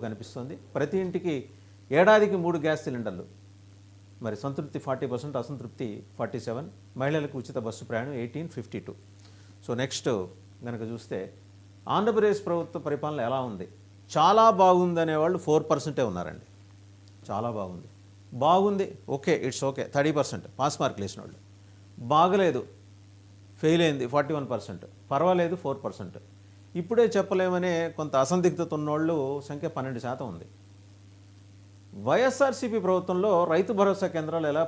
కనిపిస్తుంది. ప్రతి ఇంటికి ఏడాదికి 3 గ్యాస్ సిలిండర్లు. మరి సంతృప్తి 40%, అసంతృప్తి 47. మహిళలకు ఉచిత బస్సు ప్రయాణం 1852. సో నెక్స్ట్ కనుక చూస్తే ఆంధ్రప్రదేశ్ ప్రభుత్వ పరిపాలన ఎలా ఉంది? చాలా బాగుందనే వాళ్ళు 4% ఉన్నారండి. చాలా బాగుంది, బాగుంది, ఓకే, ఇట్స్ ఓకే 30%, పాస్ మార్కులు వేసిన వాళ్ళు. బాగలేదు, ఫెయిల్ అయింది 41%, పర్వాలేదు 4%. ఇప్పుడే చెప్పలేమనే కొంత అసందిగ్ధత ఉన్నోళ్ళు సంఖ్య 12% ఉంది. వైఎస్ఆర్సీపీ ప్రభుత్వంలో రైతు భరోసా కేంద్రాలు ఎలా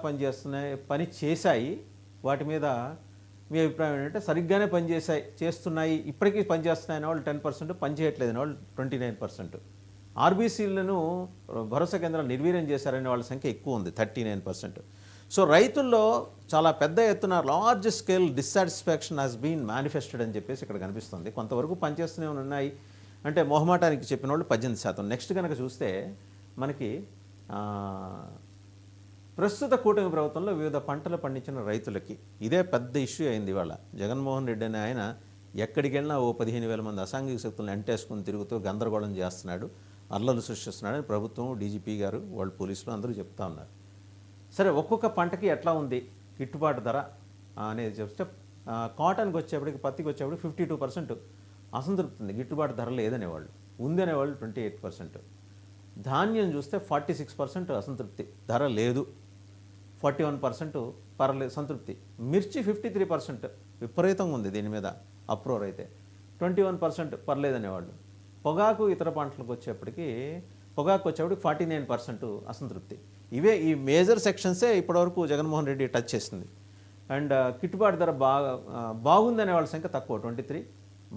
పని చేశాయి, వాటి మీద మీ అభిప్రాయం ఏంటంటే? సరిగ్గానే చేస్తున్నాయి, ఇప్పటికీ పనిచేస్తున్నాయి అనే వాళ్ళు 10%, పనిచేయట్లేదు అనే వాళ్ళు 29%. ఆర్బీసీలను భరోసా కేంద్రాలు నిర్వీర్యం చేశారనే వాళ్ళ సంఖ్య ఎక్కువ ఉంది, 39%. సో రైతుల్లో చాలా పెద్ద ఎత్తున large scale dissatisfaction has been manifested అని చెప్పేసి ఇక్కడ కనిపిస్తుంది. కొంతవరకు పనిచేస్తూనే ఉన్నాయి అంటే మొహమాటానికి చెప్పిన వాళ్ళు 18%. నెక్స్ట్ కనుక చూస్తే మనకి ప్రస్తుత కూటమి ప్రభుత్వంలో వివిధ పంటలు పండించిన రైతులకి ఇదే పెద్ద ఇష్యూ అయింది. ఇవాళ జగన్మోహన్ రెడ్డి అనే ఆయన ఎక్కడికి వెళ్ళినా ఓ 15,000 మంది అసాంఘిక శక్తులను ఎంటేసుకుని తిరుగుతూ గందరగోళం చేస్తున్నాడు, అల్లలు సృష్టిస్తున్నాడని ప్రభుత్వం, డీజీపీ గారు, వాళ్ళు పోలీసులు అందరూ చెప్తా ఉన్నారు. సరే, ఒక్కొక్క పంటకి ఎట్లా ఉంది గిట్టుబాటు ధర అనేది చెప్తే, కాటన్కి వచ్చేప్పటికి, పత్తికి వచ్చేప్పటికి 52% అసంతృప్తి ఉంది, గిట్టుబాటు ధర లేదనేవాళ్ళు. ఉందనేవాళ్ళు 28%. ధాన్యం చూస్తే 46% అసంతృప్తి, ధర లేదు. 41% పర్లేదు, సంతృప్తి. మిర్చి 53% విపరీతంగా ఉంది, దీని మీద అప్రోర్ అయితే. 21% పర్లేదనేవాళ్ళు. పొగాకు ఇతర పంటలకు వచ్చేప్పటికి 49% అసంతృప్తి. ఇవే ఈ మేజర్ సెక్షన్సే ఇప్పటివరకు జగన్మోహన్ రెడ్డి టచ్ చేసింది. అండ్ గిట్టుబాటు ధర బాగుందనే వాళ్ళ సంఖ్య తక్కువ, 23.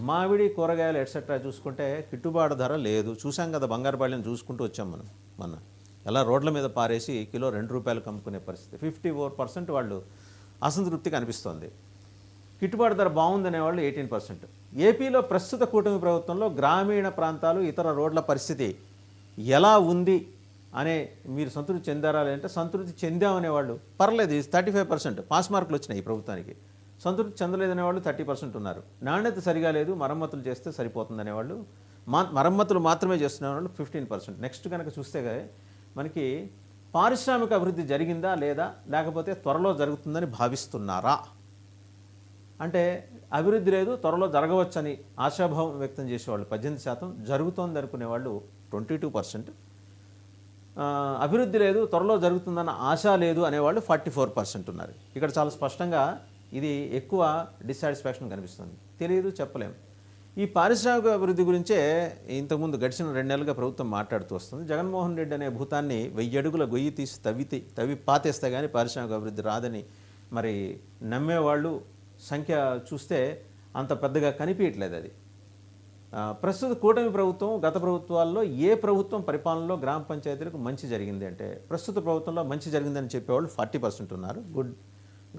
మామిడి, కూరగాయలు ఎట్సెట్రా చూసుకుంటే గిట్టుబాటు ధర లేదు. చూసాం కదా, బంగారుపాళ్యం చూసుకుంటూ వచ్చాం మనం మొన్న, ఎలా రోడ్ల మీద పారేసి కిలో ₹2 కమ్ముకునే పరిస్థితి. 54% వాళ్ళు అసంతృప్తి కనిపిస్తోంది. గిట్టుబాటు ధర బాగుందనే వాళ్ళు 18%. ఏపీలో ప్రస్తుత కూటమి ప్రభుత్వంలో గ్రామీణ ప్రాంతాలు, ఇతర రోడ్ల పరిస్థితి ఎలా ఉంది అనే మీరు సంతృప్తి చెందారా అంటే, సంతృప్తి చెందామనేవాళ్ళు పర్లేదు 35%, పాస్ మార్కులు వచ్చినాయి ఈ ప్రభుత్వానికి. సంతృప్తి చెందలేదనేవాళ్ళు 30% ఉన్నారు. నాణ్యత సరిగా లేదు, మరమ్మతులు చేస్తే సరిపోతుందనేవాళ్ళు, మరమ్మతులు మాత్రమే చేస్తున్న వాళ్ళు 15%. నెక్స్ట్ కనుక చూస్తే మనకి పారిశ్రామిక అభివృద్ధి జరిగిందా లేదా, లేకపోతే త్వరలో జరుగుతుందని భావిస్తున్నారా అంటే, అభివృద్ధి లేదు, త్వరలో జరగవచ్చని ఆశాభావం వ్యక్తం చేసేవాళ్ళు 18%, జరుగుతోంది అనుకునే వాళ్ళు 22%, అభివృద్ధి లేదు, త్వరలో జరుగుతుందన్న ఆశ లేదు అనేవాళ్ళు 44% ఉన్నారు. ఇక్కడ చాలా స్పష్టంగా ఇది ఎక్కువ డిస్సాటిస్ఫాక్షన్ కనిపిస్తుంది. తెలియదు, చెప్పలేము. ఈ పారిశ్రామిక అభివృద్ధి గురించే ఇంతకుముందు గడిచిన 2 నెలలుగా ప్రభుత్వం మాట్లాడుతూ వస్తుంది. జగన్మోహన్ రెడ్డి అనే భూతాన్ని 1000 అడుగుల గొయ్యి తీసి తవ్వి పాతేస్తే కానీ పారిశ్రామిక అభివృద్ధి రాదని మరి నమ్మేవాళ్ళు సంఖ్య చూస్తే అంత పెద్దగా కనిపించట్లేదు. అది ప్రస్తుత కూటమి ప్రభుత్వం, గత ప్రభుత్వాల్లో ఏ ప్రభుత్వం పరిపాలనలో గ్రామ పంచాయతీలకు మంచి జరిగింది అంటే, ప్రస్తుత ప్రభుత్వంలో మంచి జరిగిందని చెప్పేవాళ్ళు 40% ఉన్నారు, గుడ్.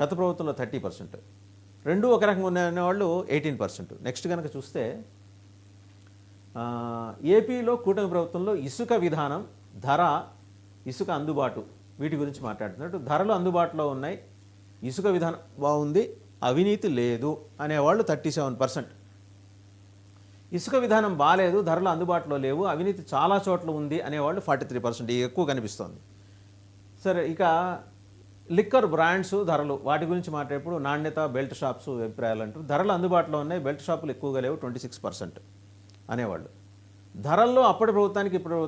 గత ప్రభుత్వంలో 30%, రెండు ఒక రకంగా ఉన్నవాళ్ళు 18%. నెక్స్ట్ కనుక చూస్తే ఏపీలో కూటమి ప్రభుత్వంలో ఇసుక విధానం, ధర, ఇసుక అందుబాటు, వీటి గురించి మాట్లాడుతున్నట్టు. ధరలు అందుబాటులో ఉన్నాయి, ఇసుక విధానం బాగుంది, అవినీతి లేదు అనేవాళ్ళు 37%. ఇసుక విధానం బాగాలేదు, ధరలు అందుబాటులో లేవు, అవినీతి చాలా చోట్ల ఉంది అనేవాళ్ళు 43%. ఎక్కువ కనిపిస్తోంది. సరే, ఇక లిక్కర్ బ్రాండ్స్, ధరలు, వాటి గురించి మాట్లాడేప్పుడు నాణ్యత, బెల్ట్ షాప్స్ అభిప్రాయాలు అంటారు. ధరలు అందుబాటులో ఉన్నాయి, బెల్ట్ షాపులు ఎక్కువగా లేవు, 26% అనేవాళ్ళు. ధరల్లో అప్పటి ప్రభుత్వానికి ఇప్పుడు